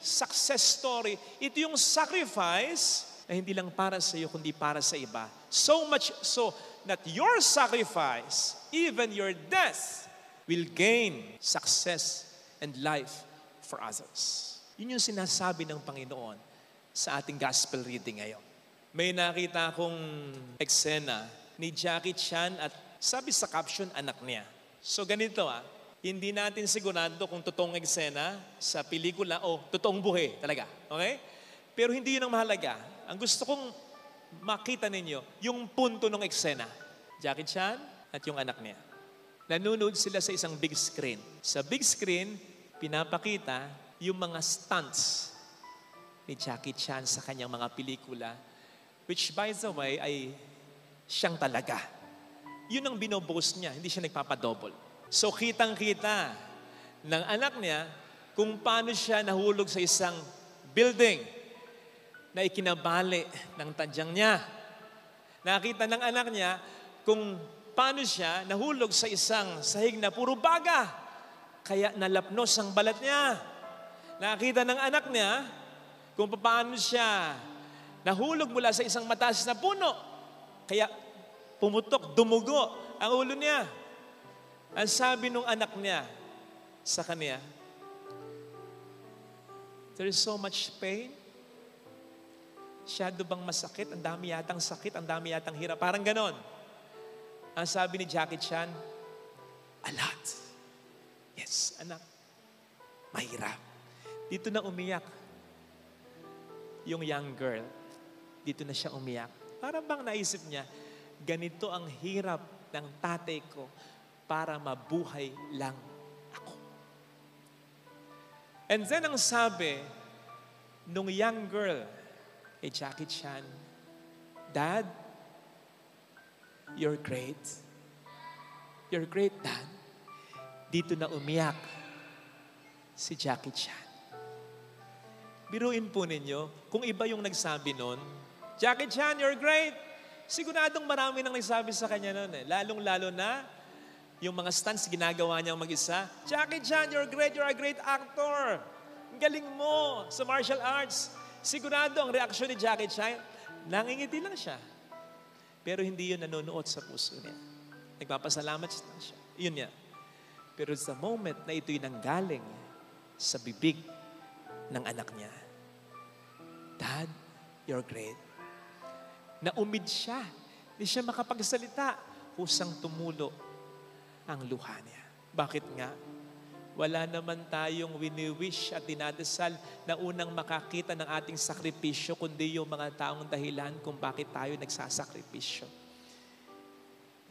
success story. Ito yung sacrifice na hindi lang para sa iyo, kundi para sa iba. So much so that your sacrifice, even your death, will gain success and life for others. Yun yung sinasabi ng Panginoon sa ating gospel reading ngayon. May nakita akong eksena ni Jackie Chan at sabi sa caption, anak niya. So ganito hindi natin sigurado kung totoong eksena sa pelikula o totoong buhay talaga. Okay? Pero hindi yun ang mahalaga. Ang gusto kong makita ninyo, yung punto ng eksena. Jackie Chan at yung anak niya. Nanonood sila sa isang big screen. Sa big screen, pinapakita yung mga stunts ni Jackie Chan sa kanyang mga pelikula, which by the way ay siyang talaga. Yun ang binoboast niya, hindi siya nagpapadouble. So kitang-kita ng anak niya kung paano siya nahulog sa isang building na ikinabali ng tadyang niya. Nakita ng anak niya kung paano siya nahulog sa isang sahig na puro baga, kaya nalapnos ang balat niya. Nakita ng anak niya kung paano siya nahulog mula sa isang mataas na puno, kaya pumutok, dumugo ang ulo niya. Ang sabi ng anak niya sa kanya, there is so much pain. Masyado bang masakit? Ang dami yatang sakit, ang dami yatang hirap. Parang ganon. Ang sabi ni Jackie Chan, a lot. Yes, anak. Mahirap. Dito na umiyak yung young girl. Dito na siya umiyak. Para bang naisip niya, ganito ang hirap ng tatay ko para mabuhay lang ako. And then ang sabi nung young girl kay Jackie Chan, Dad, you're great. You're great, Dad. Dito na umiyak si Jackie Chan. Biruin po ninyo, kung iba yung nagsabi nun, Jackie Chan, you're great. Siguradong marami nang nagsabi sa kanya nun Lalong-lalo na yung mga stunts ginagawa niyang mag-isa. Jackie Chan, you're great. You're a great actor. Ang galing mo sa martial arts. Sigurado ang reaksyon ni Jackie Chan, nangingiti lang siya. Pero hindi yun nanonood sa puso niya. Nagpapasalamat lang siya. Yun niya. Pero sa moment na ito'y nanggaling sa bibig ng anak niya, Dad, you're great. Naumid siya. Hindi siya makapagsalita. Kusang tumulo ang luha niya. Bakit nga? Wala naman tayong wini-wish at dinadasal na unang makakita ng ating sakripisyo, kundi yung mga taong dahilan kung bakit tayo nagsasakripisyo.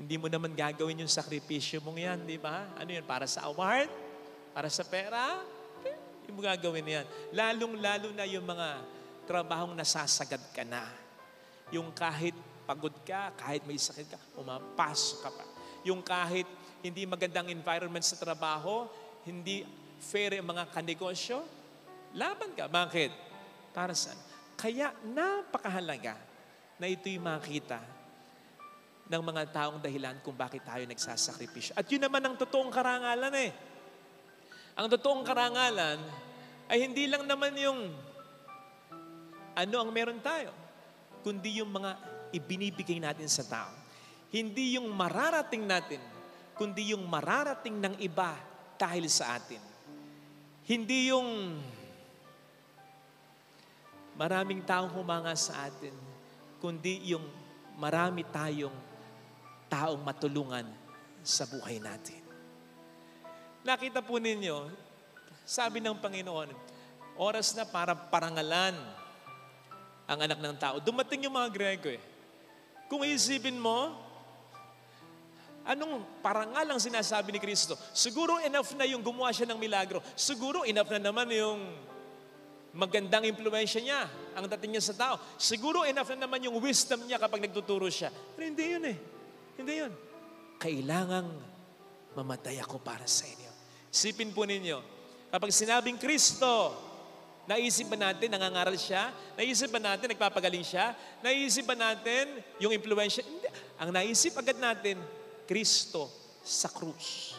Hindi mo naman gagawin yung sakripisyo mong yan, di ba? Ano yun? Para sa award? Para sa pera? Hindi mo gagawin yan. Lalong-lalo na yung mga trabahong nasasagad ka na. Yung kahit pagod ka, kahit may sakit ka, pumapasok ka pa. Yung kahit hindi magandang environment sa trabaho, hindi fair ang mga kanegosyo, laban ka. Bakit? Para saan? Kaya napakahalaga na ito'y makita ng mga taong dahilan kung bakit tayo nagsasakripisyo. At yun naman ang totoong karangalan Ang totoong karangalan ay hindi lang naman yung ano ang meron tayo, kundi yung mga ibinibigay natin sa tao. Hindi yung mararating natin, kundi yung mararating ng iba dahil sa atin. Hindi yung maraming taong humanga sa atin, kundi yung marami tayong taong matulungan sa buhay natin. Nakita po ninyo, sabi ng Panginoon, oras na para parangalan ang anak ng tao. Dumating yung mga Grego Kung isipin mo, anong parangal ang sinasabi ni Kristo? Siguro enough na yung gumawa siya ng milagro. Siguro enough na naman yung magandang impluensya niya, ang dating niya sa tao. Siguro enough na naman yung wisdom niya kapag nagtuturo siya. Pero hindi yun Hindi yun. Kailangang mamatay ako para sa inyo. Isipin po ninyo, kapag sinabing Kristo, naisip ba natin nangangaral siya? Naisip ba natin nagpapagaling siya? Naisip ba natin yung impluensya? Hindi. Ang naisip agad natin, Kristo sa krus.